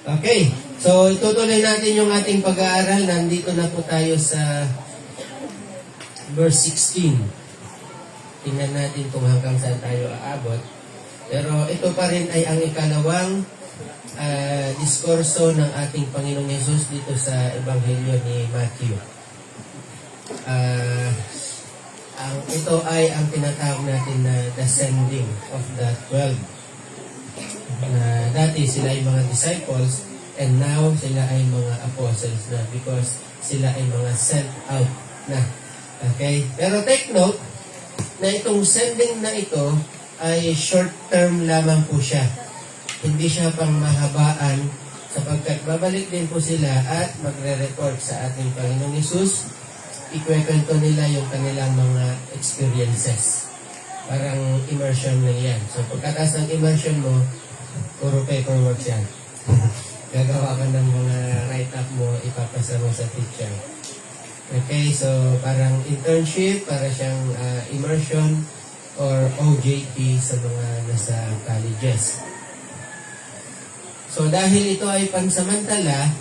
Okay, so itutuloy natin yung ating pag-aaral. Nandito na po tayo sa verse 16. Tingnan natin kung hanggang saan tayo aabot. Pero ito pa rin ay ang ikalawang diskurso ng ating Panginoong Yesus dito sa Ebanghelyo ni Matthew. Ito ay ang tinatawag natin na the sending of the 12. Dati sila ay mga disciples and now sila ay mga apostles na because sila ay mga sent out na. Okay? Pero take note na itong sending na ito ay short term lamang po siya. Hindi siya pang mahabaan sapagkat babalik din po sila at magre-report sa ating Panginoong Yesus. Ikwento nila yung kanilang mga experiences. Parang immersion lang yan. So pagkatas ng immersion mo, puro paperwork yan. Gagawa ka ng mga write-up mo, ipapasa mo sa teacher. Okay, so parang internship, para siyang immersion or OJT sa mga nasa colleges. So dahil ito ay pansamantala,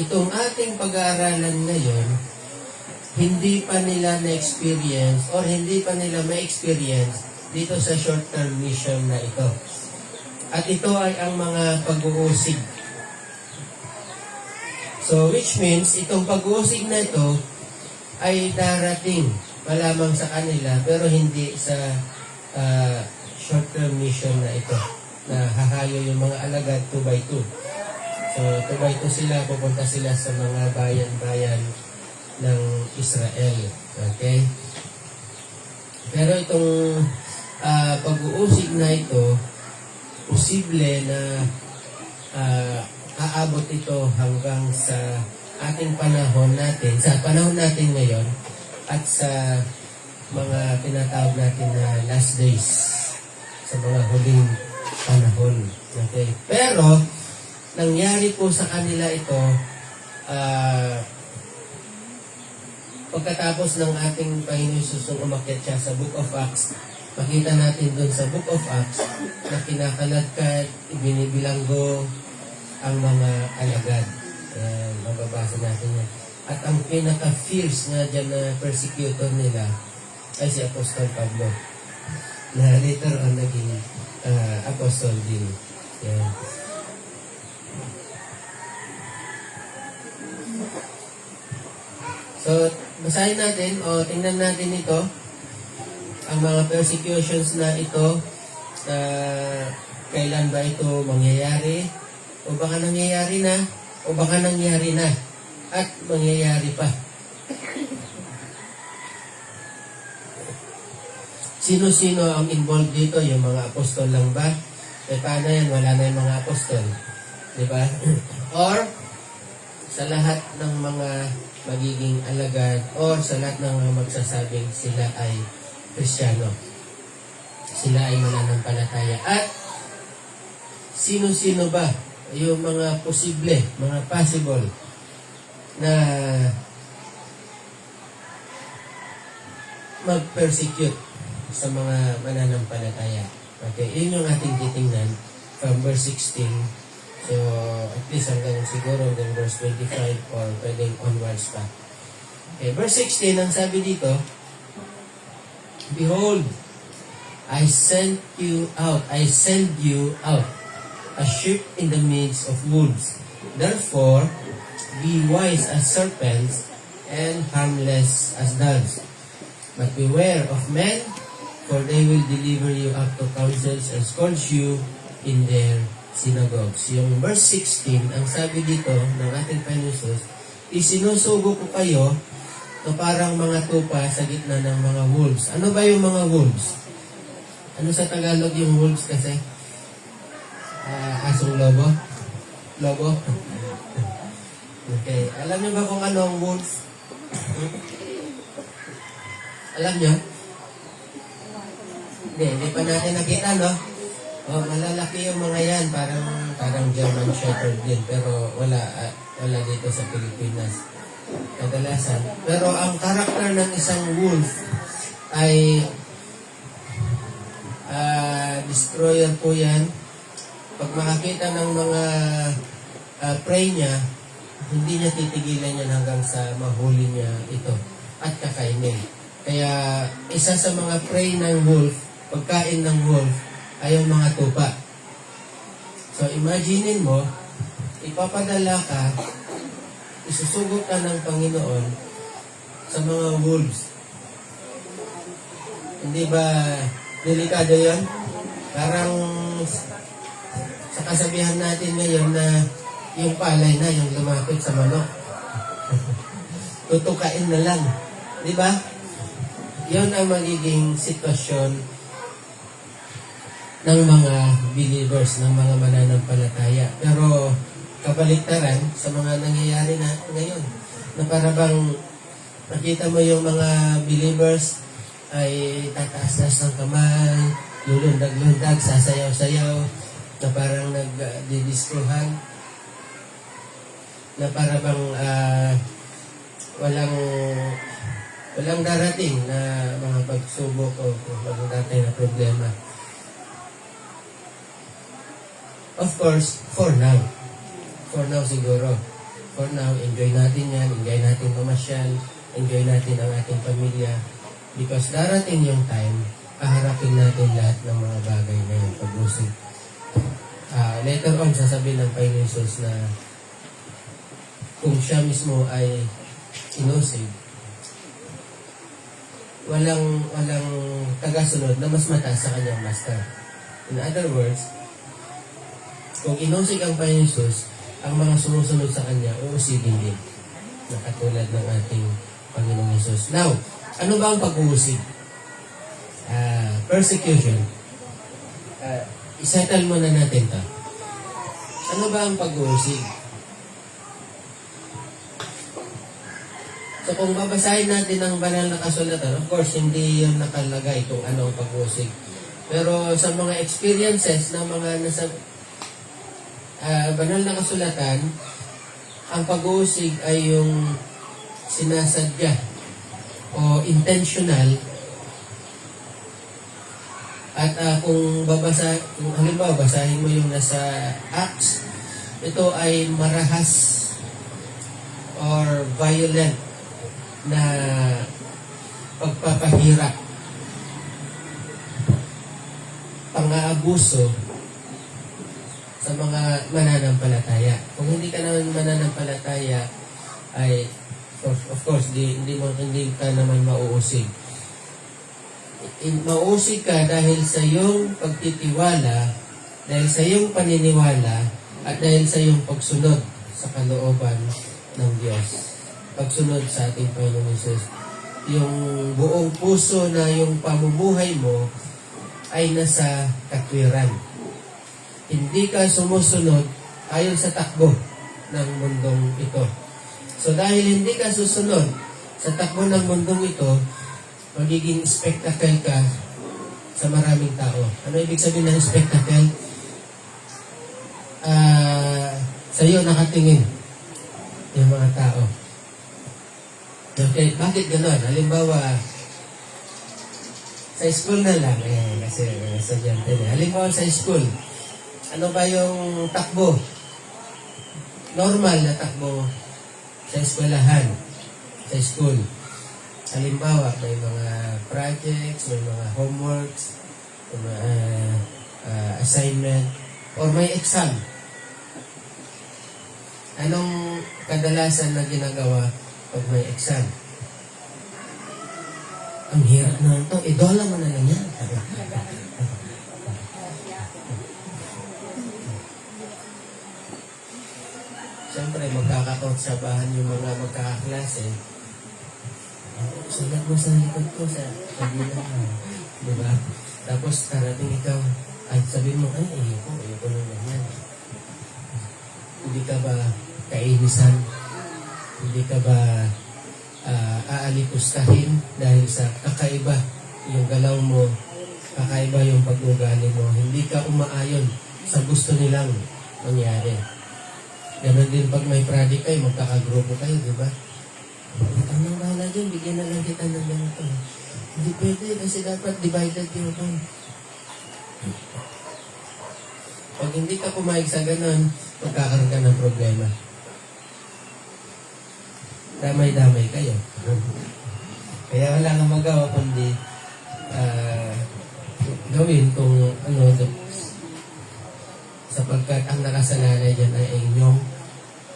itong ating pag-aaralan ngayon, hindi pa nila na-experience or hindi pa nila ma-experience dito sa short-term mission na ito. At ito ay ang mga pag-uusig. So which means, itong pag-uusig na ito ay darating malamang sa kanila pero hindi sa short-term mission na ito na hahayo yung mga alagad 2 by 2. So 2 by 2 sila, pupunta sila sa mga bayan-bayan ng Israel. Okay? Pero itong pag-uusig na ito, posible na aabot ito hanggang sa ating panahon natin, sa panahon natin ngayon, at sa mga tinatawag natin na last days, sa mga huling panahon. Okay? Pero, nangyari po sa kanila ito, pagkatapos ng ating Panginoon Jesus nung umakyat siya sa Book of Acts, makita natin doon sa Book of Acts na kinakaladkad, ibinibilanggo ang mga alagad. Mababasa natin yan. At ang pinaka-fierce nga dyan na persecutor nila ay si Apostol Pablo, na later on naging apostol din. Yan. So, basahin natin o tingnan natin ito, ang mga persecutions na ito, kailan ba ito mangyayari, o baka nangyayari na, o baka nangyari na, at mangyayari pa. Sino-sino ang involved dito? Yung mga apostol lang ba? Paano yan? Wala na yung mga apostol. Diba? Or, sa lahat ng mga magiging alagad or sa lahat ng mga magsasabing sila ay Kristiyano. Sila ay mananampalataya. At sino-sino ba yung mga posible, mga possible na mag-persecute sa mga mananampalataya. Okay, yun yung ating titingnan from verse 16. So, at least hanggang siguro hanggang verse 25 or pwedeng onwards pa. Okay, verse 16, ang sabi dito, Behold, I send you out, a sheep in the midst of wolves. Therefore, be wise as serpents and harmless as doves. But beware of men, for they will deliver you up to councils and scourge you in their synagogues. Yung verse 16, ang sabi dito ng ating Panginoon Jesus, isinusugo ko kayo na parang mga tupa sa gitna ng mga wolves. Ano ba yung mga wolves? Ano sa Tagalog yung wolves kasi? Asong lobo? Lobo? Okay. Alam niyo ba kung ano ang wolf? Alam niyo? Hindi pa natin nakita, no? Malalaki yung mga yan, parang German Shepherd din, pero wala dito sa Pilipinas. Kadalasan. Pero ang karakter ng isang wolf ay destroyer po yan. Pag makakita ng mga pray niya, hindi niya titigilan yan hanggang sa mahuli niya ito at kakainin. Kaya isa sa mga prey ng wolf, pagkain ng wolf, ay yung mga tupa. So imaginein mo, ipapadala ka, isusugot ka ng Panginoon sa mga wolves. Hindi ba delikado yon? Parang sa kasabihan natin ngayon na yung palay na yung lumapit sa manok. Tutukain na lang. Di ba? Yun ang magiging sitwasyon ng mga believers, ng mga mananampalataya. Pero kabaliktaran sa mga nangyayari na ngayon, na para bang nakita mo yung mga believers ay tataas-taas ng kamay, lulundag-lundag, sasayaw-sayaw, na parang nagdidiskuhan, na para bang walang darating na mga pagsubok o walang darating na problema. Of course, for now. For now siguro. For now, enjoy natin yan, enjoy natin mamasyal, enjoy natin ang ating pamilya. Because darating yung time, haharapin natin lahat ng mga bagay na yung pag-usig. Later on, sasabihin ng Panginoon Jesus na kung siya mismo ay inusig, walang tagasunod na mas mataas sa kanyang master. In other words, kung inusig ang Panginoon Jesus, ang mga sumusunod sa kanya, uusigin din. Na katulad ng ating Panginoong Jesus. Now, ano ba ang pag-uusig? Persecution. Isettle muna natin ito. Ano ba ang pag-uusig? So kung babasahin natin ang banal na kasulatan, of course, hindi yun nakalagay kung ano ang pag-uusig. Pero sa mga experiences ng mga nasa banal na kasulatan, ang pag-uusig ay yung sinasadya o intentional. At kung halimbawa basahin mo yung nasa Acts, ito ay marahas or violent na pagpapahirap, pang-aabuso sa mga mananampalataya. Kung hindi ka naman mananampalataya, ay of course, hindi ka naman mauusig. Mauusig ka dahil sa iyong pagtitiwala, dahil sa iyong paniniwala, at dahil sa iyong pagsunod sa kalooban ng Diyos. Pagsunod sa ating Panginoon Jesus. Yung buong puso na yung pamumuhay mo ay nasa katwiran. Hindi ka sumusunod ayon sa takbo ng mundong ito. So dahil hindi ka susunod sa takbo ng mundong ito, magiging spectacle ka sa maraming tao. Ano ibig sabihin ng spectacle? Sa iyo nakatingin yung mga tao. Okay, bakit gano'n? Halimbawa, sa school na lang, kasi estudyante na. Halimbawa sa school, ano ba yung takbo? Normal na takbo sa eskwelahan, sa school. Halimbawa, may mga projects, may mga homeworks, may mga assignment, or may exam. Anong kadalasan na ginagawa pag may exam? Ang hirap na ito. Idola mo na lang yan. Siyempre, magkakakonsabahan yung mga magkakaklase. Sulat mo sa likod ko sa kabilang. Diba? Tapos, karating ikaw, ay sabihin mo, ay, ayoko na ganyan. Hindi ka ba kainisan? Hindi ka ba aalikustahin dahil sa kakaiba yung galaw mo, kakaiba yung pag-ugali mo, hindi ka umaayon sa gusto nilang mangyari. Ganon din pag may project kayo, magkakagrupo kayo, di ba? Ikaw nang bahala dyan, bigyan na lang kita ng ganito. Hindi pwede kasi dapat divided yung time. Pag pag hindi ka pumayag sa ganun, magkakaroon ka ng problema. Damay-damay kayo. Kaya wala kang magawa kundi gawin kung ano, sapagkat ang nakasalalay dyan ay inyong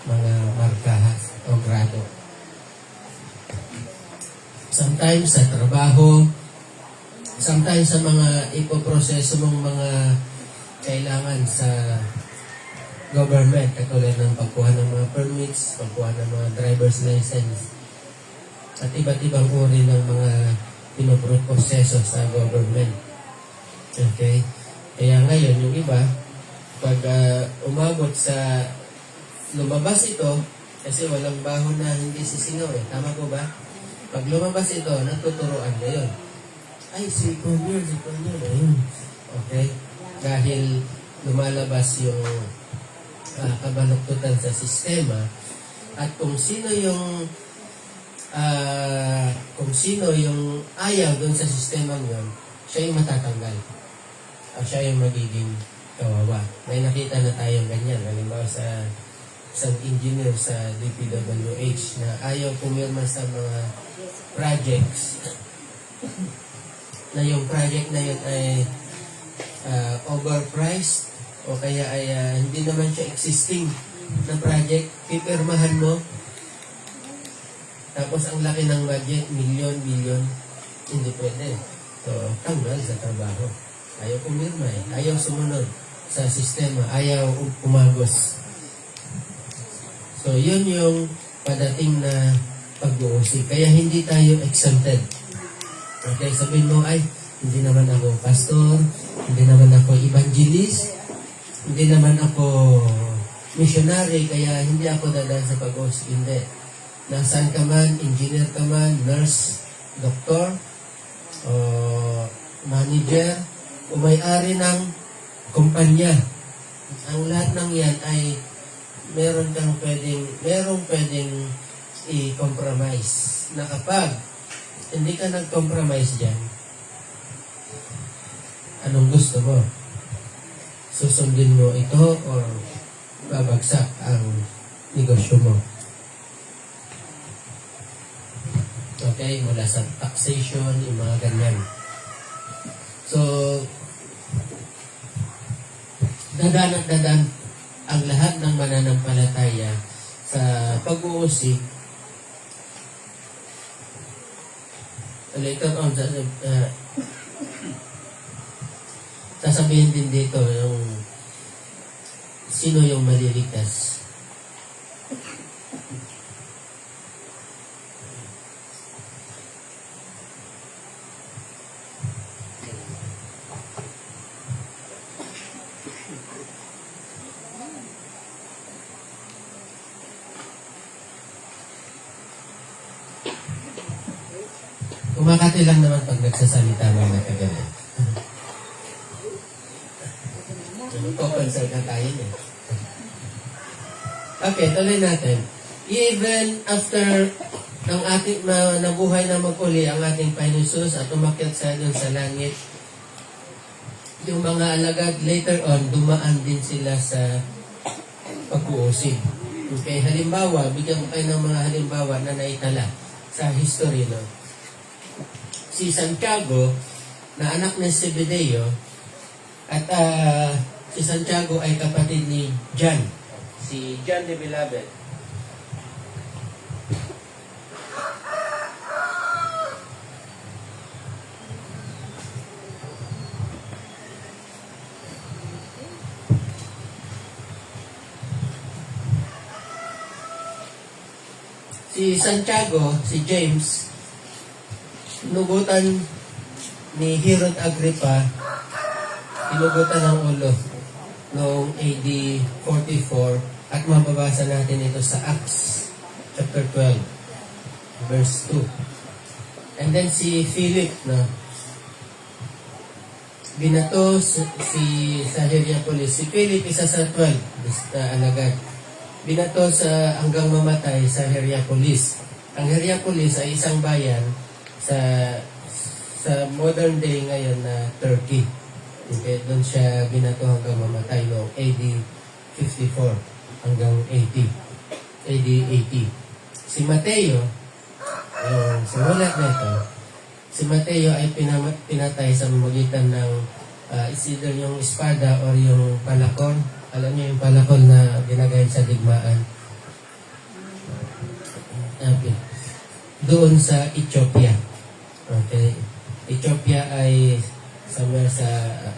mga markahas o grado. Sometimes sa trabaho, sometimes sa mga ipoproseso mong mga kailangan sa government, katulad ng pagkuha ng mga permits, pagkuha ng mga driver's license, at iba't ibang uri ng mga pinoproseso sa government. Okay? Kaya ngayon, yung iba, pag umabot sa lumabas ito, kasi walang baho na hindi sisingaw eh. Tama po ba? Pag lumabas ito, natuturoan na yun. Ay, si Cornel. Ayun. Okay? Dahil lumalabas yung kabaluktutan sa sistema at kung sino yung ayaw dun sa sistema yun, siya yung matatanggal. Siya yung magiging kawawa. May nakita na tayong ganyan. Halimbawa sa isang engineer sa DPWH na ayaw pumirma sa mga projects na yung project na yun ay overpriced o kaya ay hindi naman siya existing na project, pipirmahan mo tapos ang laki ng budget, milyon, bilyon, hindi pwede. So, tanggal sa trabaho. Ayaw pumirma eh. Ayaw sumunod sa sistema. Ayaw umagos. So, yun yung padating na pag-uusig. Kaya hindi tayo exempted. Okay, sabihin mo, ay, hindi naman ako pastor, hindi naman ako evangelist, hindi naman ako missionary, kaya hindi ako dadaan sa pag-uusig. Hindi. Nasaan ka man, engineer ka man, nurse, doktor, manager, o may-ari ng kumpanya. Ang lahat ng yan ay merong pwedeng i-compromise. Na kapag hindi ka nag-compromise dyan, anong gusto mo? Susundin mo ito or babagsak ang negosyo mo? Okay, mula sa taxation, yung mga ganyan. So, dadan at dadan ang lahat ng mananampalataya sa pag-uusig. Later on, sasabihin din dito yung sino yung maliligtas. Kumakati lang naman pag nagsasalita ng nakagano. Compensate na tayo niya. Okay, tuloy natin. Even after ang ating nabuhay na maguli ang ating Panginoon Jesus at umakyat sa doon sa langit, yung mga alagad later on, dumaan din sila sa pag-uusig. Okay, halimbawa, bigyan ko kayo ng mga halimbawa na naitala sa history, no? Si Santiago, na anak ni Zebedeo, at si Santiago ay kapatid ni John, si John the Beloved. Si Santiago, si James, inugutan ni Herod Agrippa, inugutan ng ulo noong AD 44 at mababasa natin ito sa Acts chapter 12 verse 2. And then si Philip, no, binato sa Hierapolis. Si Philip, isa sa 12 alagad, binato sa hanggang mamatay sa Hierapolis. Ang Hierapolis ay isang bayan sa modern day ngayon na Turkey. Okay, doon siya binato hanggang mamatay noong AD 54 hanggang 80. AD 80. Si Mateo, yung sumulat na ito, si Mateo ay pinatay sa magitan ng it's either yung espada or yung palakon. Alam niyo yung palakon na ginagayad sa digmaan. Okay. Doon sa Ethiopia. Okay. Ethiopia ay somewhere sa,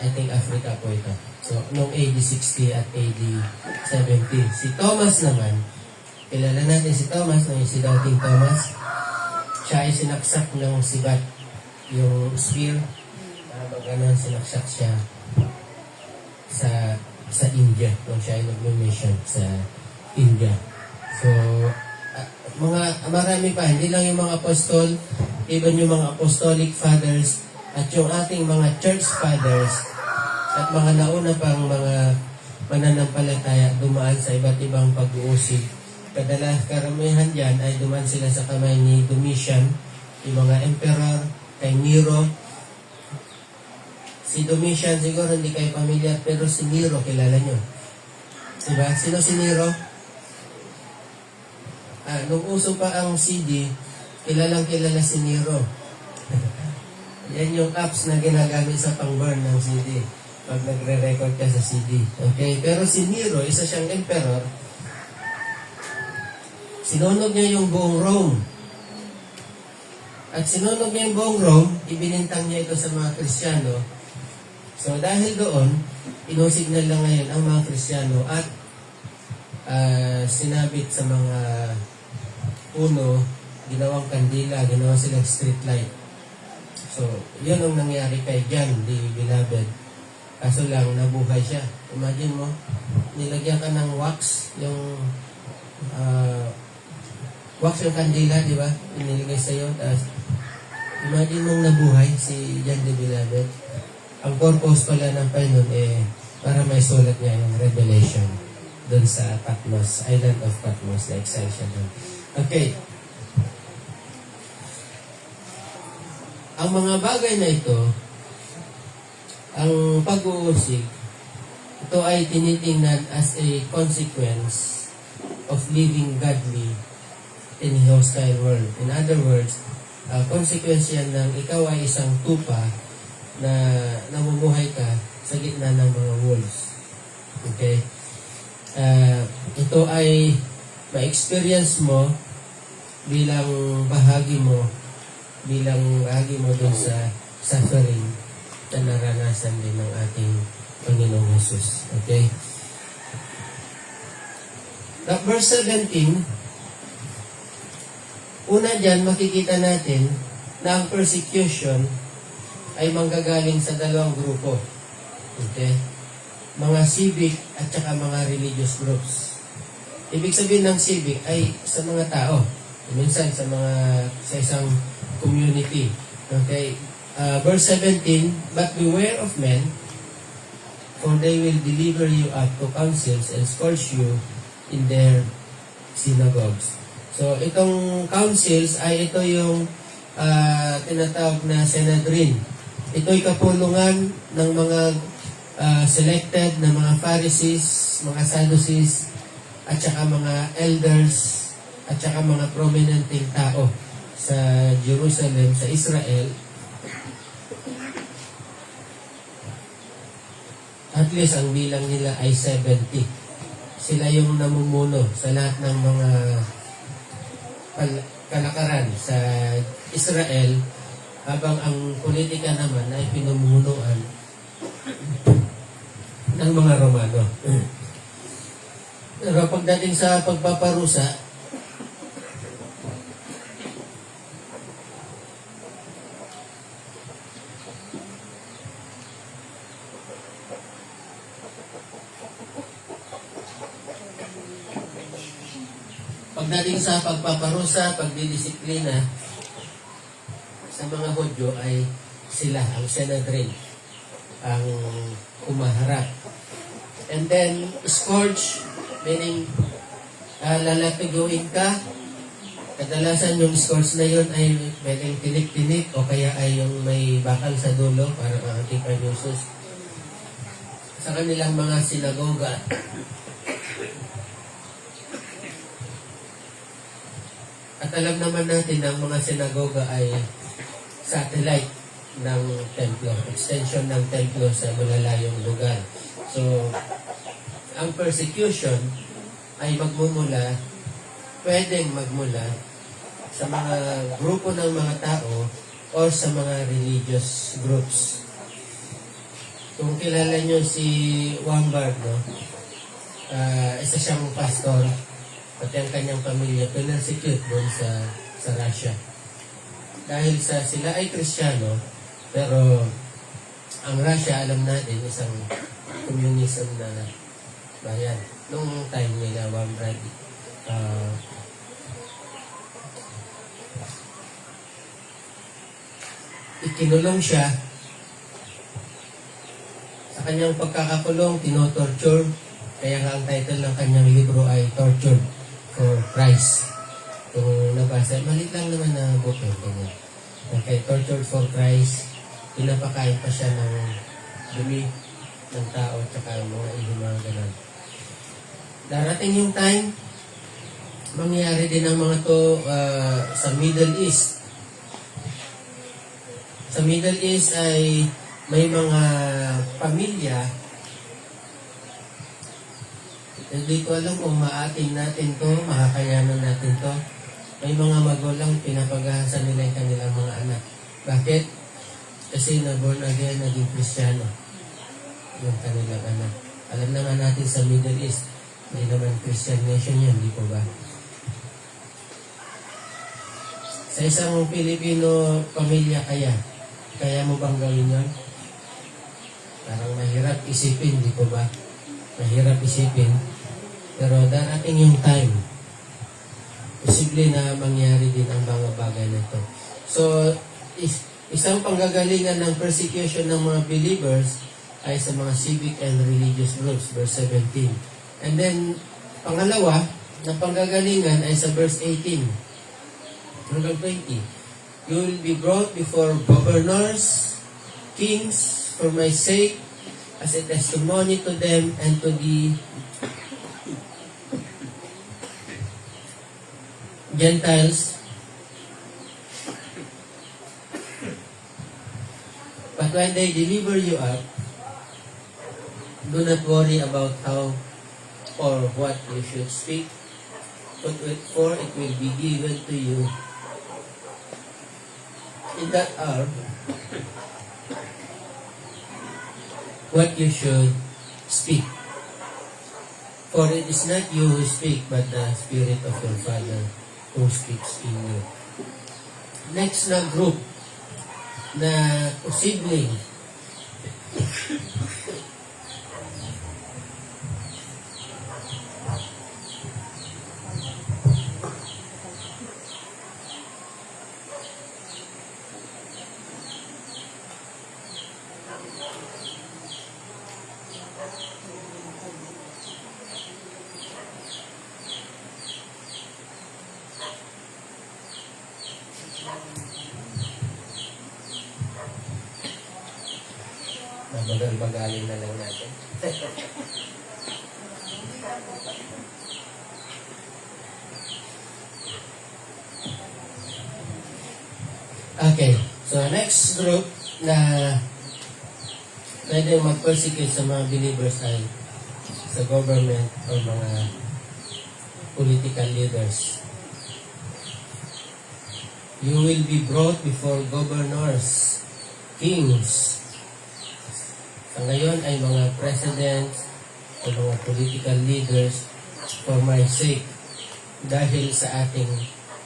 I think, Africa po ito. So, noong AD 60 at AD 70. Si Thomas naman, kilala natin si Thomas, si Doubting Thomas. Siya ay sinaksak ng sibat, yung spear. Ganun, sinaksak siya sa India, nung siya ay nag-mission sa India. So, marami pa, hindi lang yung mga apostol, even yung mga apostolic fathers, at yung ating mga church fathers, at mga nauna pang mga mananampalataya dumaan sa iba't ibang pag-uusig. Karamihan dyan ay dumaan sila sa kamay ni Domitian, yung mga emperor, kay Nero. Si Domitian siguro hindi kayo pamilyar, pero si Nero kilala nyo. Diba? Sino si Nero? Nung uso pa ang CD, kilala si Nero. Yan yung apps na ginagamit sa pang-burn ng CD pag nagre-record ka sa CD. Okay? Pero si Nero, isa siyang emperor. Sinunog niya yung buong Rome. At sinunog niya yung buong Rome, ibinintang niya ito sa mga Kristiyano. So dahil doon, inusignal lang ngayon ang mga Kristiyano at sinabit sa mga puno, ginawang kandila, ginawa silang street light. So, yun ang nangyari kay John, the Beloved. Kaso lang, nabuhay siya. Imagine mo, nilagyan ka ng wax, yung wax yung kandila, di ba? Iniligay sa'yo. Tapos, imagine mong nabuhay si John the Beloved. Ang purpose pala ng Panginoon para may sulat niya yung Revelation doon sa Patmos, Island of Patmos, na exile siya doon. Okay. Ang mga bagay na ito, ang pag-uusig, ito ay tinitingnan as a consequence of living godly in a hostile world. In other words, consequence yan ng ikaw ay isang tupa na namumuhay ka sa gitna ng mga wolves. Okay? Ito ay ma-experience mo bilang bahagi mo dun sa suffering na naranasan din ng ating Panginoong Jesus. Okay? Verse 17, una dyan, makikita natin na ang persecution ay manggagaling sa dalawang grupo. Okay? Mga civic at saka mga religious groups. Ibig sabihin ng civic ay sa mga tao. Minsan sa isang community. Okay? Verse 17, but beware of men, for they will deliver you up to councils and scourge you in their synagogues. So, itong councils ay ito yung tinatawag na Sanhedrin. Ito'y kapulungan ng mga selected na mga Pharisees, mga Sadducees, at saka mga elders, at saka mga prominenteng tao sa Jerusalem, sa Israel. At least ang bilang nila ay 70. Sila yung namumuno sa lahat ng mga kalakaran sa Israel, habang ang politika naman ay pinumunuan ng mga Romano. Pero pagdating sa pagpaparusa, pagdidisiplina sa mga Hudyo ay sila, ang Sanhedrin, ang umaharap. And then, scourge, meaning lalapiguin ka. Kadalasan yung scourge na yun ay pwedeng tinik-tinik o kaya ay yung may bakal sa dulo para makakita yung sus. sa kanilang mga sinagoga. At alam naman natin na ang mga sinagoga ay satellite ng templo, extension ng templo sa malalayong lugar. So, ang persecution ay pwedeng magmula sa mga grupo ng mga tao o sa mga religious groups. Kung kilala nyo si Wambard, no? Isa siyang pastor, pati ang kanyang pamilya, pinersecute doon sa Russia. Dahil sila ay Kristiyano, pero ang Russia, alam natin, isang communism na bayan. Nung time nila, Wambard, ikinulong siya. Sa kanyang pagkakakulong, tinotorture. Kaya nga ang title ng kanyang libro ay Tortured for Christ. Kung nabasa, malit lang naman na book yun. Okay, Tortured for Christ. Pinapakain pa siya ng dumi ng tao at saka mga ganun. Darating yung time, mangyayari din ang mga to sa Middle East. Sa Middle East ay may mga pamilya, hindi ko alam kung maating natin to, makakayanan natin to. May mga magulang, pinapag-ahasan nila yung kanilang mga anak. Bakit? Kasi na-born again, naging Kristiyano yung kanilang anak. Alam naman natin sa Middle East, may naman Christian nation yan, di po ba? Sa isang Pilipino pamilya kaya mo bang gawin yun? Parang mahirap isipin, di po ba? Mahirap isipin. Pero darating yung time, posible na mangyari din ang mga bagay na ito. So, isang panggagalingan ng persecution ng mga believers ay sa mga civic and religious groups, verse 17. And then, pangalawa, na panggagalingan ay sa verse 18 hanggang 20. You will be brought before governors, kings, for my sake, as a testimony to them and to the Gentiles. But when they deliver you up, do not worry about how or what you should speak, for it will be given to you in that hour what you should speak. For it is not you who speak, but the Spirit of your Father who speaks in you. Next na group na posibleng bagal-bagalin na lang natin. Okay, so next group na pwede mag-persecute sa mga believers ay sa government o mga political leaders. You will be brought before governors, kings. Sa ngayon ay mga presidents o mga political leaders for my sake, dahil sa ating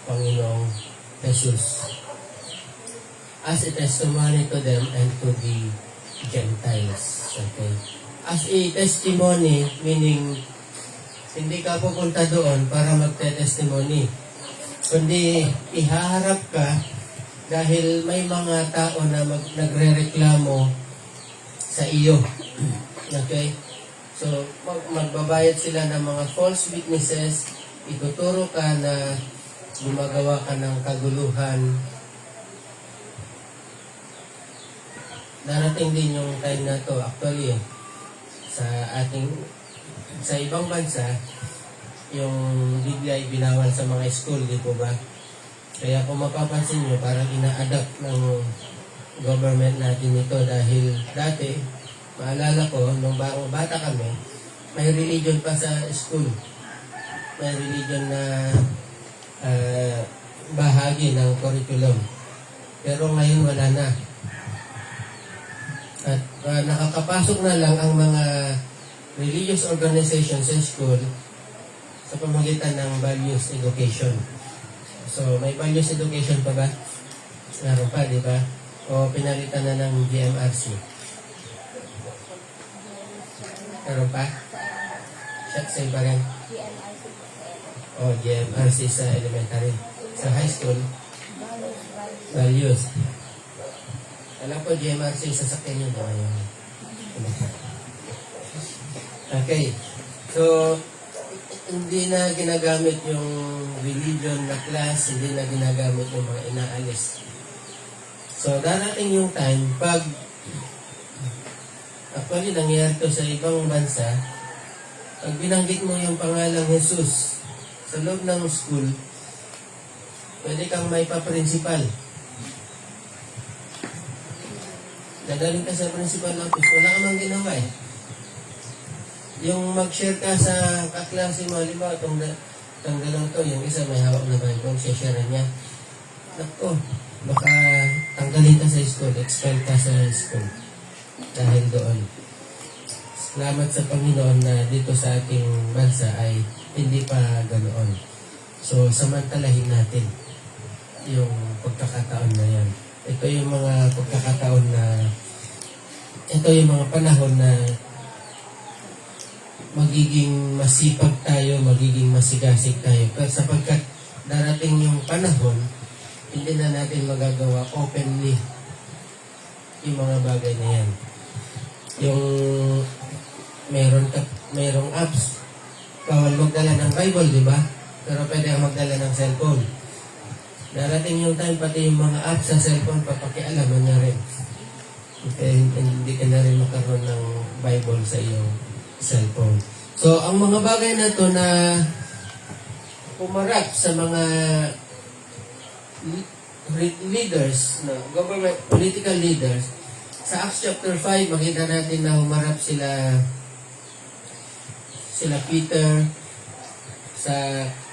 Panginoong Jesus, as a testimony to them and to the Gentiles. Okay. As a testimony, meaning hindi ka pupunta doon para magte-testimony, kundi ihaharap ka dahil may mga tao na nagre-reklamo sa iyo. Okay? So, magbabayad sila ng mga false witnesses, ituturo ka na gumagawa ka ng kaguluhan. Darating din yung time na to. Actually, Sa ating, sa ibang bansa, yung Biblia ay binawal sa mga school, di po ba? Kaya kung mapapansin nyo, parang ina-adapt ng government natin ito dahil dati, maalala ko, nung bata kami, may religion pa sa school. May religion na bahagi ng curriculum. Pero ngayon wala na. At nakakapasok na lang ang mga religious organizations sa school sa pamamagitan ng values education. So, may values education pa ba? Meron pa, di ba? O pinalitan na ng GMRC? Meron pa? Same pa rin? O, GMRC sa elementary. Sa high school, values. Alam ko, GMRC, sasakyan yun. Okay. So, hindi na ginagamit yung religion na class, hindi na ginagamit yung mga inaalis. So, darating yung time, pag actually, nangyayari to sa ibang bansa, pag binanggit mo yung pangalang Jesus sa loob ng school, pwede kang may pa-principal. Dadaling ka sa principal office, wala ka mang ginawa eh. Yung mag-share ka sa kaklase mo, halimbawa, itong dalawang to, yung isa may hawak na Bible, share niya. Naku, baka tanggalin ka sa school, expel ka sa school. Dahil doon. Salamat sa Panginoon na dito sa ating bansa ay hindi pa ganoon. So, samantalahin natin yung pagkakataon na yan. Ito yung mga pagkakataon na, ito yung mga panahon na magiging masipag tayo, magiging masigasig tayo. Pero sapagkat darating yung panahon, hindi na natin magagawa openly yung mga bagay na yan. Yung mayroong apps, bawal magdala ng Bible, di ba? Pero pwede kang magdala ng cellphone. Darating yung time, pati yung mga apps sa cellphone, papakialaman niya rin. Okay, hindi ka na rin magkaroon ng Bible sa iyong cellphone. So, ang mga bagay na to na pumarap sa mga leaders, no, government, political leaders, sa Acts chapter 5, makita natin na humarap sila Peter,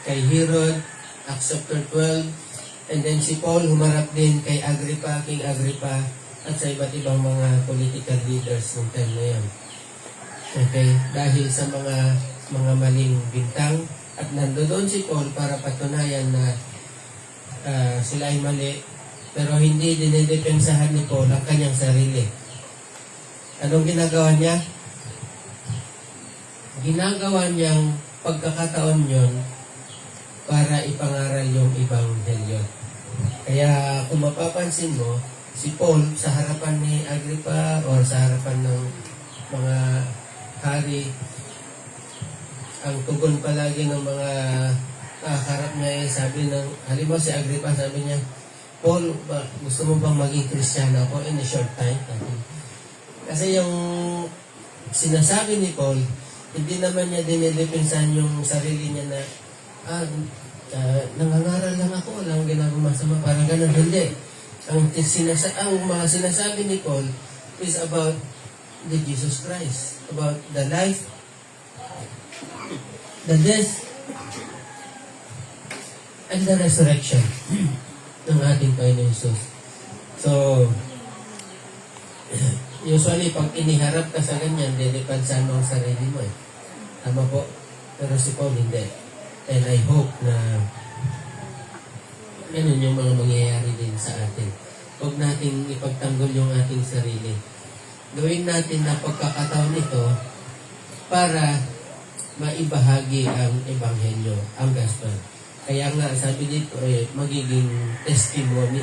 kay Herod, Acts chapter 12, and then si Paul humarap din kay Agrippa, King Agrippa, at sa iba't ibang mga political leaders ng time na yan. Okay? Dahil sa mga maling bintang, at nandoon si Paul para patunayan na sila ay mali, pero hindi dinidepensahan ni Paul ang kanyang sarili. Anong ginagawa niya? Ginagawa niyang pagkakataon yon para ipangaral yung ebanghelyo. Kaya kung mapapansin mo, si Paul sa harapan ni Agrippa o sa harapan ng mga hari, ang tugon palagi ng mga harap niya sabi ng, halimbawa si Agrippa, sabi niya, Paul, gusto mo bang maging Kristiyano ako in a short time? Kasi yung sinasabi ni Paul, hindi naman niya dinidepinsan yung sarili niya na nangangaral lang ako, walang ginagawa masama, parang ganun. Hindi. Ang mga sinasabi ni Paul is about the Jesus Christ, about the life, the death, and the resurrection ng ating Panginoon Jesus. So, usually, pag iniharap ka sa ganyan, didepensahan mo ang sarili mo eh. Tama po. Pero si Paul hindi. And I hope na ganun yung mga mangyayari din sa atin. Huwag nating ipagtanggol yung ating sarili. Gawin natin na pagkakataon ito para maibahagi ang ebanghelyo, ang gospel. Kaya nga, sabi dito, magiging testimony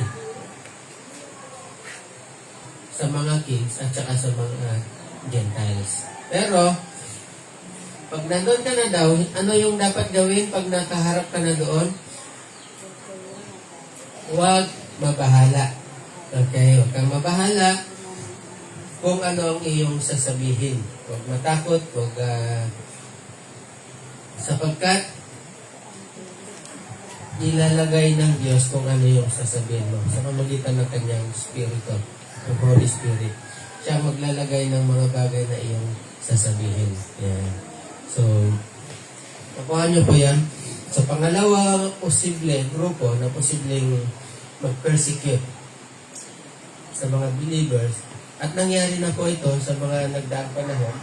sa mga kings at saka sa mga Gentiles. Pero, pag nandun ka na daw, ano yung dapat gawin pag nakaharap ka na doon? Huwag mabahala. Okay, huwag kang mabahala. kung ano ang iyong sasabihin. Huwag matakot, huwag sapagkat ilalagay ng Diyos kung ano yung sasabihin mo sa pamagitan ng kanyang Spirito, ng Holy Spirit. Siya maglalagay ng mga bagay na iyong sasabihin. Yan. So, nakuha niyo po yan. Sa pangalawang posible grupo na posibleng mag-persecute sa mga believers, at nangyari na po ito sa mga nagdaang panahon,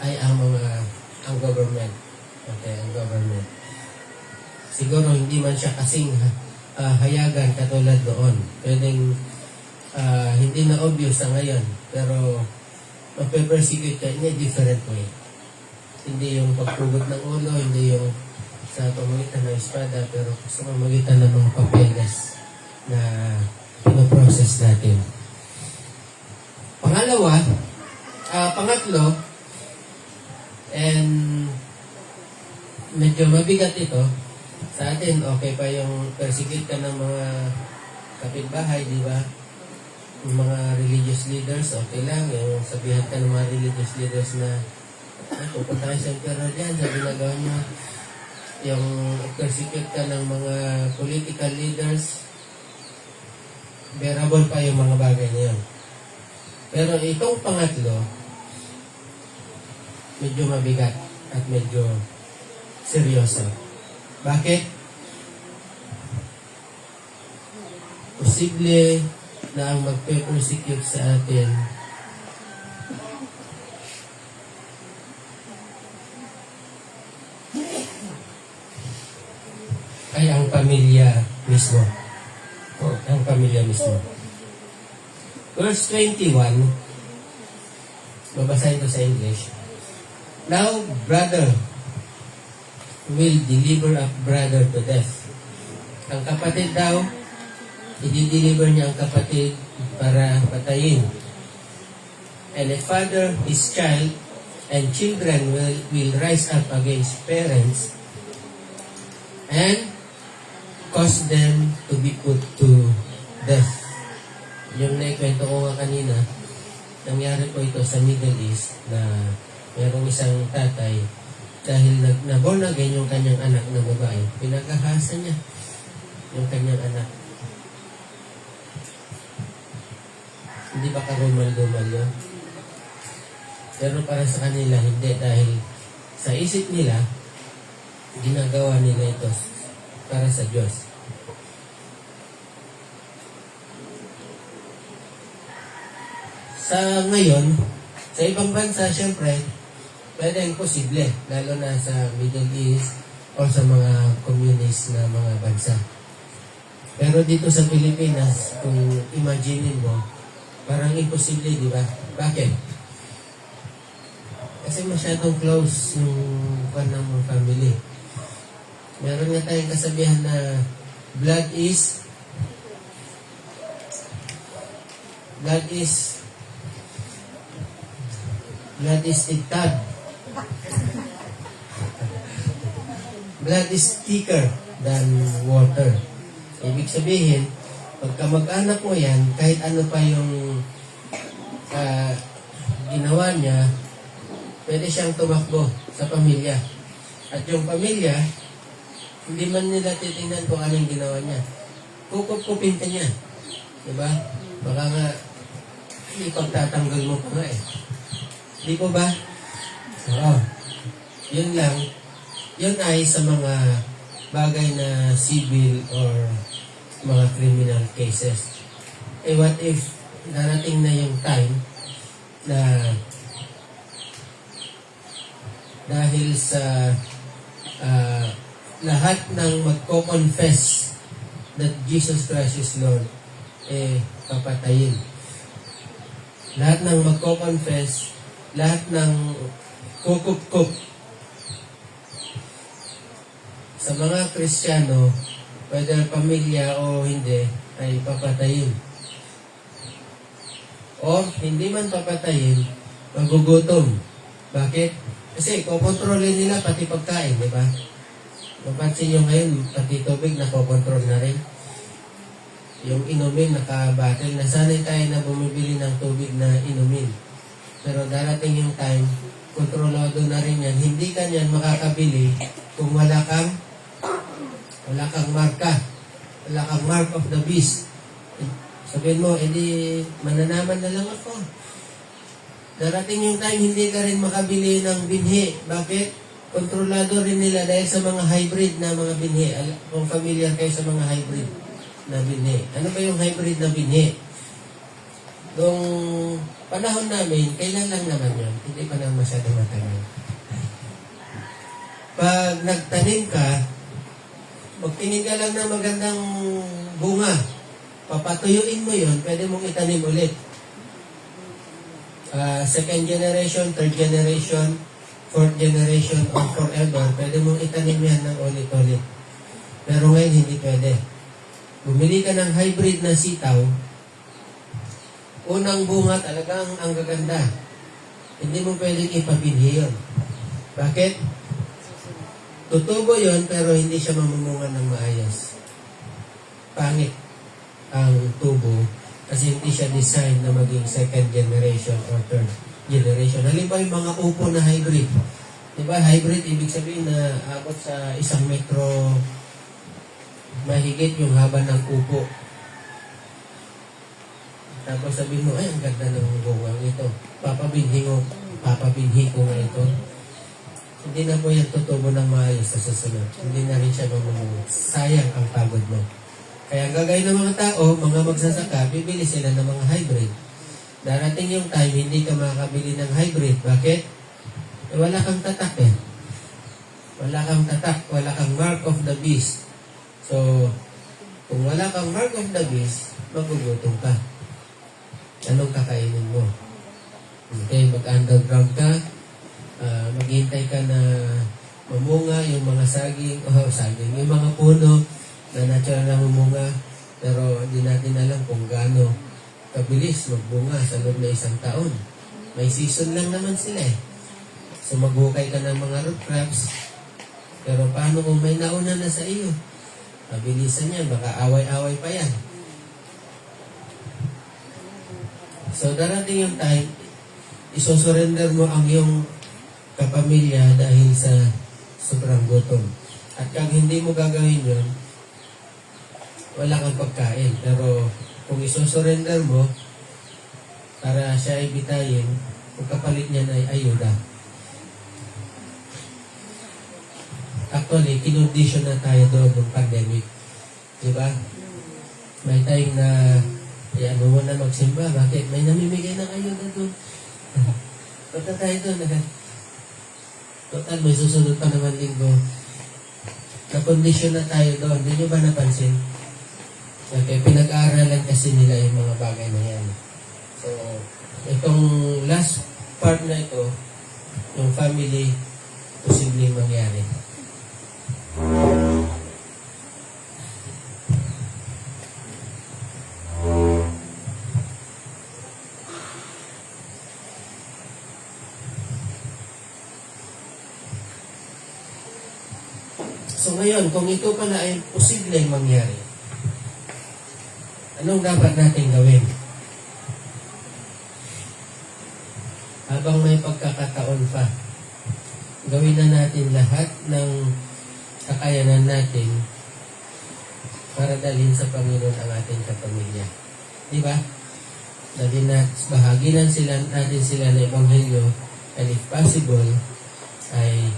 ay ang government. Okay, ang government. Siguro hindi man siya kasing hayagan katulad doon. Pwedeng hindi na obvious sa ngayon, pero mape-persecute ka in a different way. Hindi yung pagpugot ng ulo, hindi yung sa pamagitan ng espada, pero sa pamagitan ng mga papeles na pinoprocess natin. Pangatlo, and medyo mabigat ito, sa atin, okay pa yung persecute ka ng mga kapitbahay, di ba? Yung mga religious leaders, okay lang. Yung sabihan ka ng mga religious leaders na pupunta kayo sa emperor dyan, sabi na gawin nyo. Yung persecute ka ng mga political leaders, bearable pa yung mga bagay na yun. Pero itong pangatlo, medyo mabigat at medyo seryoso. Bakit? Posible na ang magpe-persecute sa atin ay ang pamilya mismo. Ang pamilya mismo. Verse 21, babasahin ko sa English. Now, brother will deliver up brother to death. Ang kapatid daw, i-deliver niya ang kapatid para patayin. And a father, his child, and children will rise up against parents and cause them to be put to death. Yung naikwento ko nga kanina, nangyari po ito sa Middle East na mayroong isang tatay dahil na-born again yung kanyang anak na babae, pinagkahasa niya yung kanyang anak. Hindi ba karumal-dumal yun? Pero para sa kanila, hindi. Dahil sa isip nila, ginagawa nila ito para sa Diyos. Sa ngayon, sa ibang bansa, syempre, pwede imposible, lalo na sa Middle East o sa mga communist na mga bansa. Pero dito sa Pilipinas, kung imagine mo, parang imposible, di ba? Bakit? Kasi masyadong close yung mga family. Meron nga tayong kasabihan na blood is tigtad. Blood is thicker than water. Ibig sabihin, pagka mag-anak mo yan, kahit ano pa yung ginawa niya, pwede siyang tumakbo sa pamilya. At yung pamilya, hindi man nila titingnan kung anong ginawa niya. Kukup-kupin ka niya. Diba? Baka nga, ipagtatanggal mo pa nga eh. Di po ba? Oo. Yun lang. Yun ay sa mga bagay na civil or mga criminal cases. Eh what if darating na yung time na dahil sa lahat ng magko-confess that Jesus Christ is Lord, papatayin. Lahat ng magko-confess, lahat ng kukup-kup sa mga Kristiyano, whether pamilya o hindi, ay papatayin. O hindi man papatayin, magugutom. Bakit? Kasi kukontrolin nila pati pagkain, di ba? Mapansin nyo ngayon, pati tubig na kukontrol na rin. yung inumin, naka-bottle. Nasanay tayo na bumibili ng tubig na inumin. Pero darating yung time, kontrolado na rin yan. Hindi ka niyan makakabili kung wala kang marka. Wala kang mark of the beast. Sabihin mo, edi mananaman na lang ako. Darating yung time, hindi ka rin makabili ng binhi. Bakit? Kontrolado rin nila dahil sa mga hybrid na mga binhi. Kung familiar kayo sa mga hybrid na binhi. Ano ba yung hybrid na binhi? Noong panahon namin, kailan lang naman yun. Hindi pa naman masyadong matagal. Pag nagtanim ka, magtingin ka lang ng magandang bunga. Papatuyuin mo yun, pwede mong itanim ulit. Second generation, third generation, fourth generation, or forever, pwede mong itanim yan ng ulit-ulit. Pero ngayon, hindi pwede. Bumili ka ng hybrid na sitaw, unang bunga talagang ang gaganda. Hindi mo pwedeng ipabinhi yun. Bakit? Tutubo yun, pero hindi siya mamumunga ng maayos. Pangit ang tubo kasi hindi siya designed na maging second generation or third generation. Halimbawa yung mga upo na hybrid. Diba? Hybrid, ibig sabihin na abot sa 1 metro mahigit yung haba ng upo. Tapos sabihin mo, ay, ang ganda ng bungang ito. Papabinhi ko nga ito. Hindi na po yan tutubo ng maayos sa susunod. Hindi na rin siya mamumunga. Sayang ang pagod mo. Kaya gagawin ng mga tao, mga magsasaka, bibili sila ng mga hybrid. Darating yung time, hindi ka makakabili ng hybrid. Bakit? Wala kang tatak eh. Wala kang tatak, wala kang mark of the beast. So, kung wala kang mark of the beast, magugutom ka. Anong kakainin mo? Okay, mag-underground ka, maghintay ka na mamunga yung mga saging, yung mga puno na natural na mamunga, pero hindi natin alam kung gaano kabilis magbunga sa loob na 1 taon. May season lang naman sila eh. So maghukay ka ng mga root crops, pero paano kung may nauna na sa iyo? Mabilisan yan, baka away-away pa yan. So darating yung time, isosurrender mo ang iyong kapamilya dahil sa sobrang gutom. At kung hindi mo gagawin yun, wala kang pagkain. Pero kung isosurrender mo, para siya ay bitayin, kung kapalit niya ay ayuda. Actually, kinondisyon na tayo doon ng pandemic. Diba? May time na ano mo na magsimba. Bakit? May namimigay ng ayuda doon. Punta tayo doon. Total, may susunod pa naman linggo. Na-condition na tayo doon. Hindi nyo ba napansin? Okay, pinag-aaralan kasi nila yung mga bagay na yan. So, itong last part na ito, yung family, posibleng mangyari. So ngayon, kung ito pala ay posibleng mangyari, anong dapat natin gawin? Habang may pagkakataon pa, gawin na natin lahat ng kakayanan natin para dalhin sa Panginoon ang ating kapamilya. Di ba? Dalhin natin, bahaginan natin sila ng Ebanghelyo, and if possible, ay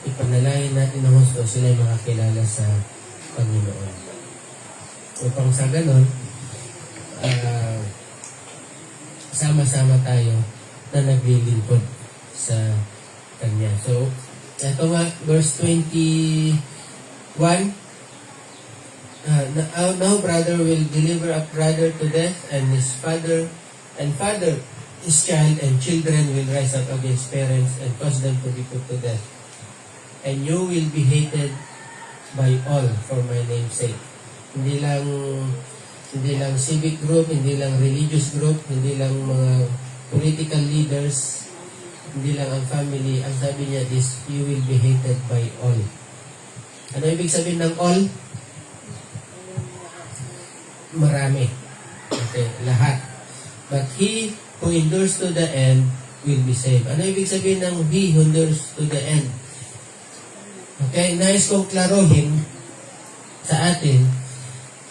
ipanalangin natin ng husto sila ay makakilala sa Panginoon. Upang sa ganon, sama-sama tayo na naglilingkod sa Kanya. So, ito nga, verse 21, now brother will deliver up brother to death, and father his child, and children will rise up against parents and cause them to be put to death. And you will be hated by all for my name's sake. Hindi lang civic group, hindi lang religious group, hindi lang mga political leaders, hindi lang ang family. Ang sabi niya is, you will be hated by all. Ano ibig sabihin ng all? marami. Okay, lahat. But he who endures to the end will be saved. Ano ibig sabihin ng he who endures to the end? Okay, nais kong klaruhin sa atin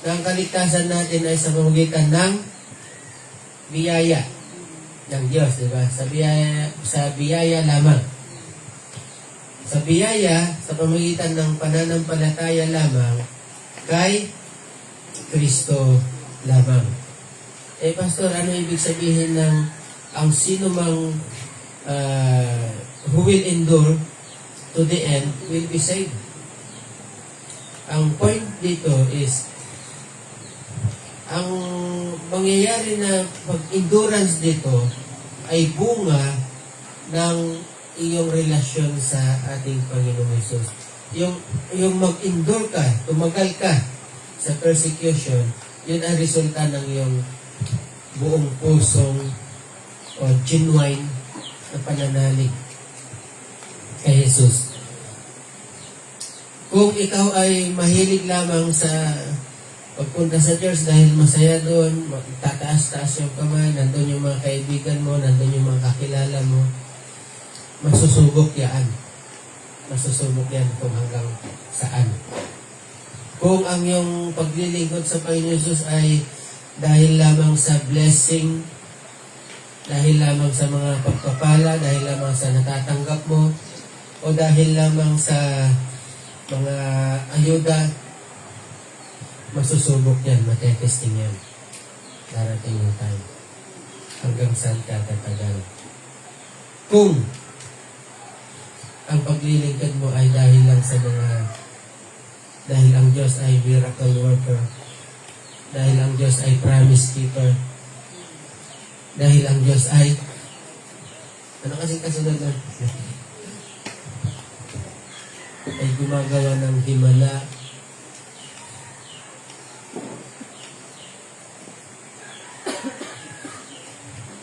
na ang kaligtasan natin ay sa pamamagitan ng biyaya ng Diyos, di ba? Sa biyaya lamang. Sa biyaya, sa pamamagitan ng pananampalataya lamang kay Kristo lamang. Eh, Pastor, ano ibig sabihin ng ang sino mang who will endure to the end will be saved? Ang point dito is ang mangyayari na pag-endurance dito ay bunga ng iyong relasyon sa ating Panginoong Hesus. Yung mag-endure ka, tumagal ka sa persecution, yun ang resulta ng iyong buong pusong o genuine na pananalig kay Jesus. Kung ikaw ay mahilig lamang sa pagpunta sa church dahil masaya doon, tataas-taas yung kamay, nandun yung mga kaibigan mo, nandun yung mga kakilala mo, masusubok yan. Masusubok yan kung hanggang saan. Kung ang yung paglilingkod sa Panginoon Jesus ay dahil lamang sa blessing, dahil lamang sa mga pagpapala, dahil lamang sa natatanggap mo, o dahil lamang sa mga ayuda, masusubok yan, matetesting yan. Darating yung time. Hanggang saan ka tatagal. Kung ang paglilingkod mo ay dahil lang sa dahil ang Diyos ay miracle worker, dahil ang Diyos ay promise keeper, dahil ang Diyos ay ano kasing kasunod nun? Ay gumagawa ng himala,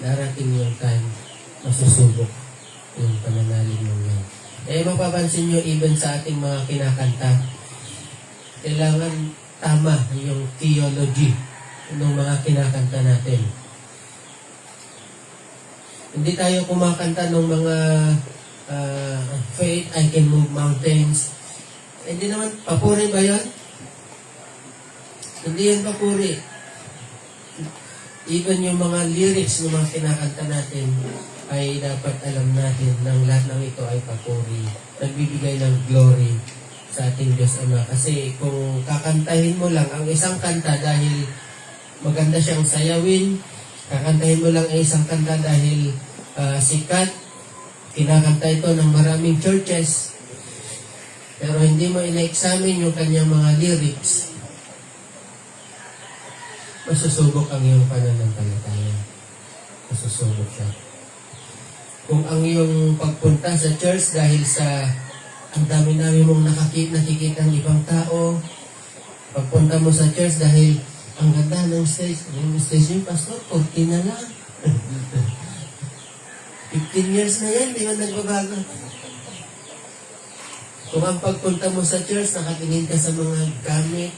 darating yung time, masusubok yung pananalig mo yan. Eh, mapapansin nyo, even sa ating mga kinakanta, kailangan tama yung theology ng mga kinakanta natin. Hindi tayo kumakanta ng mga faith, I can move mountains. Hindi naman, papuri ba yun? Hindi yan papuri. Even yung mga lyrics ng mga kinakanta natin ay dapat alam natin ng lahat ng ito ay papuri. Nagbibigay ng glory sa ating Diyos Ama. Kasi kung kakantahin mo lang ang isang kanta dahil maganda siyang sayawin, kakantahin mo lang ang isang kanta dahil sikat, kinakanta ito ng maraming churches, pero hindi mo ina-examine yung kanyang mga lyrics, masusubok ang iyong pananampalataya. Masusubok siya. Kung ang iyong pagpunta sa church dahil sa ang dami-dami mong nakikita ng ibang tao, pagpunta mo sa church dahil ang ganda ng stage, yung stage yung pastor, 40 na lang. 15 years na yan, di ba nagbabago? Kung ang pagpunta mo sa church, nakatingin ka sa mga gamit,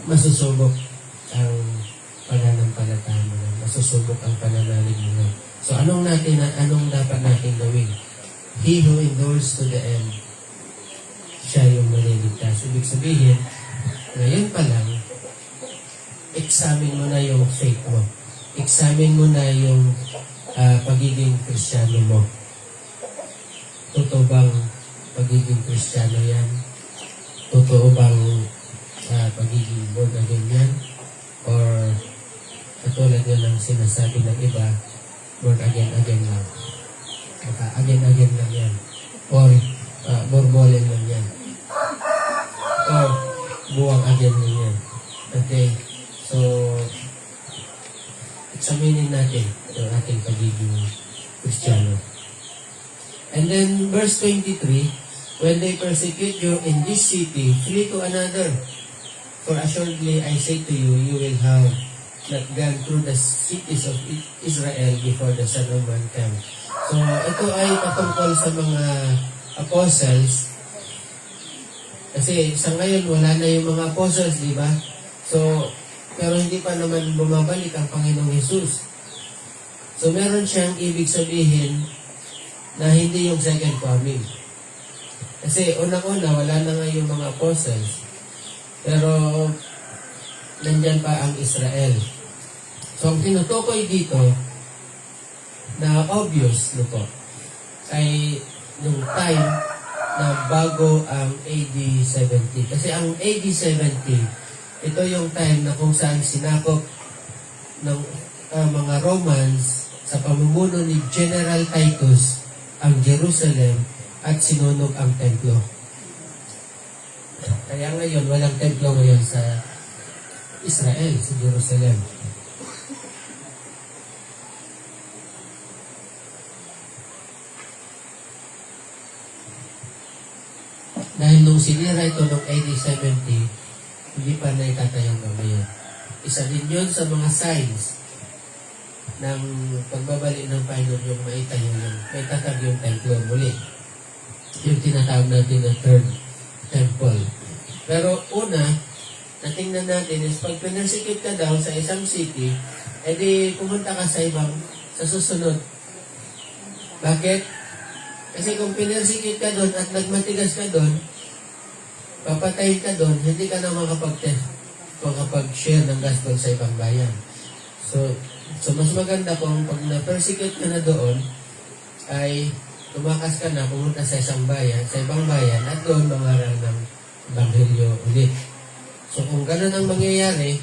masusubok ang pananampalataya mo na. Masusubok ang pananalig mo na. So, anong dapat natin gawin? He who endures to the end, siya yung maliligtas. Ibig sabihin, ngayon pa lang, examine mo na yung faith mo. Examine mo na yung pagiging Kristiyano mo. Totoo bang pagiging Kristiyano yan? Totoo bang pagiging born again yan? Or katulad yun ang sinasabi ng iba, born again lang. Again lang yan. Or borbolen lang yan. Or buwang again lang yan. Okay? So, examinin natin yung ating pagiging Kristiyano. And then, verse 23, when they persecute you in this city, flee to another. For assuredly, I say to you, you will have not gone through the cities of Israel before the Son of Man comes. So, ito ay patungkol sa mga apostles. Kasi sa ngayon, wala na yung mga apostles, di ba? So, pero hindi pa naman bumabalik ang Panginoong Hesus. So, meron siyang ibig sabihin na hindi yung second coming. Kasi unang-una, wala na nga yung mga apostles. Pero, nandyan pa ang Israel. So, ang tinutukoy dito, na obvious, no po, ay nung time na bago ang AD 70. Kasi ang AD 70, ito yung time na kung saan sinakop ng mga Romans sa pamumuno ni General Titus ang Jerusalem at sinunog ang templo. Kaya ngayon, walang templo ngayon sa Israel, sa Jerusalem. Dahil nung sinira ito noong AD 70, hindi pa na itatayang ngayon. Isa din yun sa mga signs ng pagbabalik ng Panginoon yung maitayo yung may tatag yung templo muli. Yung tinatawag natin na third temple. Pero una, natingnan natin is pag pinersecute ka daw sa isang city, edi pumunta ka sa susunod. Bakit? Kasi kung pinersecute ka doon at nagmatigas ka doon, papatayin ka doon, hindi ka na makapag-share ng gospel sa ibang bayan. So mas maganda kung pag na-persecute ka na doon, ay tumakas ka na, pumunta sa ibang bayan, at doon mangaral ng Ebanghelyo ulit. So kung ganun ang mangyayari,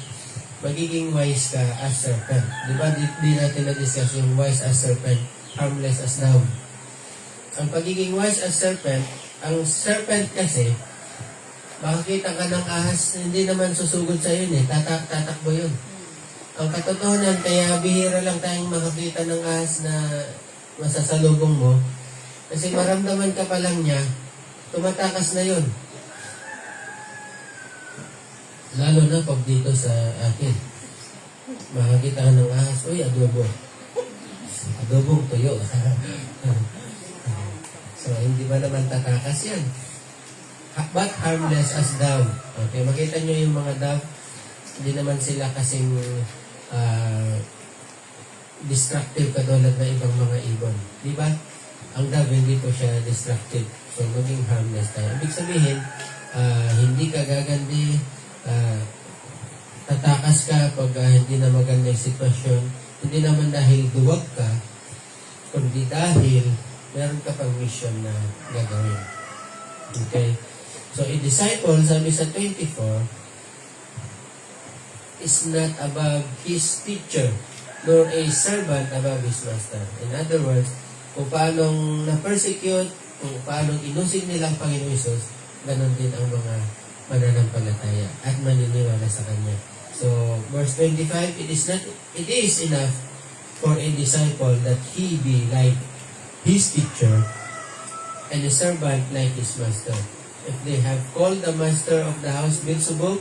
magiging wise ka as serpent. Di ba, di natin na-discuss yung wise as serpent, harmless as dove. Ang pagiging wise as serpent, ang serpent kasi, makakita ka ng ahas, hindi naman susugod sa yun tatakbo yun. Ang katotohanan, kaya bihira lang tayong makakita ng ahas na masasalubong mo, kasi maramdaman ka pa lang niya, tumatakas na yun. Lalo na pag dito sa akin, makakita ka ng ahas, uy, adobo. Adobong tuyo. So, hindi ba naman tatakas yan? But harmless as dove. Okay, makita nyo yung mga dove, hindi naman sila kasing destructive katulad na ibang mga ibon. Di ba? Ang dove, hindi po siya destructive. So, maging harmless tayo. Ibig sabihin, hindi ka gagandi, tatakas ka pag hindi na maganda yung sitwasyon. Hindi naman dahil duwag ka, kundi dahil meron ka pang mission na gagawin. Okay? So, a disciple, sabi sa 24, is not above his teacher, nor a servant above his master. In other words, kung paanong na-persecute, kung paanong inusin nilang Panginoon Isus, ganon din ang mga mananampalataya at maniniwala sa Kanya. So, verse 25, it is enough for a disciple that he be like his teacher and a servant like his master. If they have called the master of the house Beelzebub,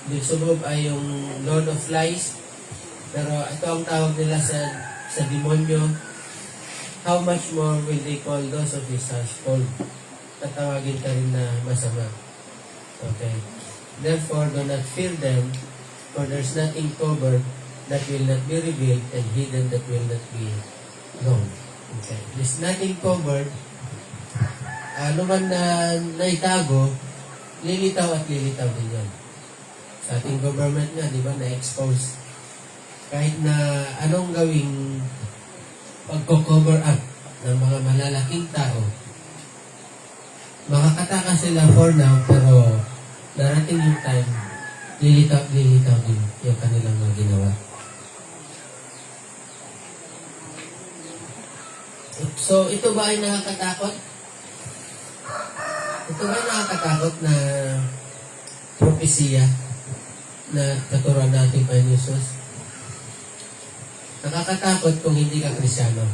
Beelzebub ay yung Lord of Lies, pero ito ang tawag nila sa demonyo, how much more will they call those of his household? Tatawagin ka rin na masama. Okay. Therefore, do not fear them, for there's nothing covered that will not be revealed, and hidden that will not be known. Okay. There's nothing covered. Ano man na naitago, lilitaw at lilitaw din yan. Sa ating government nga, di ba, na-expose. Kahit na anong gawing pagko-cover up ng mga malalaking tao, makakataka sila for now, pero darating yung time, lilitaw din yung kanilang mga ginawa. So, ito ba ay nakakatakot? Ito ba ay nakakatakot na propesiya na katuruan natin pa ni Jesus? Nakakatakot kung hindi ka Kristyano.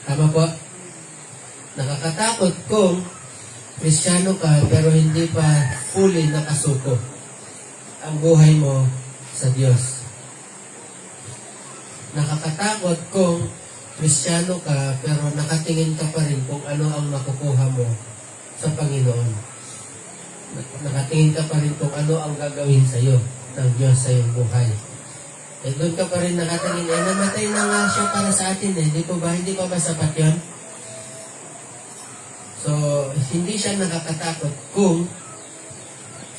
Tama po? Nakakatakot kung Kristyano ka pero hindi pa fully nakasuko ang buhay mo sa Diyos. Nakakatakot kung Kristyano ka pero nakatingin ka pa rin kung ano ang makukuha mo sa Panginoon. Nakatingin ka pa rin kung ano ang gagawin sa'yo ng Diyos sa iyong buhay. Eh, doon ka pa rin nakatingin, eh, namatay na nga siya para sa atin eh. Di ba? Hindi pa ba sapat yun? So, hindi siya nakakatakot kung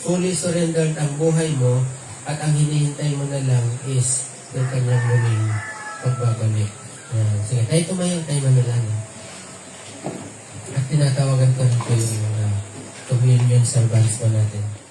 fully surrendered ang buhay mo at ang hinihintay mo na lang is yung kanyang muling pagbabalik. Yan. Sige, tayo tumayo, tayo manalangin. At tinatawagan ko rin po yung mga communion servants po natin.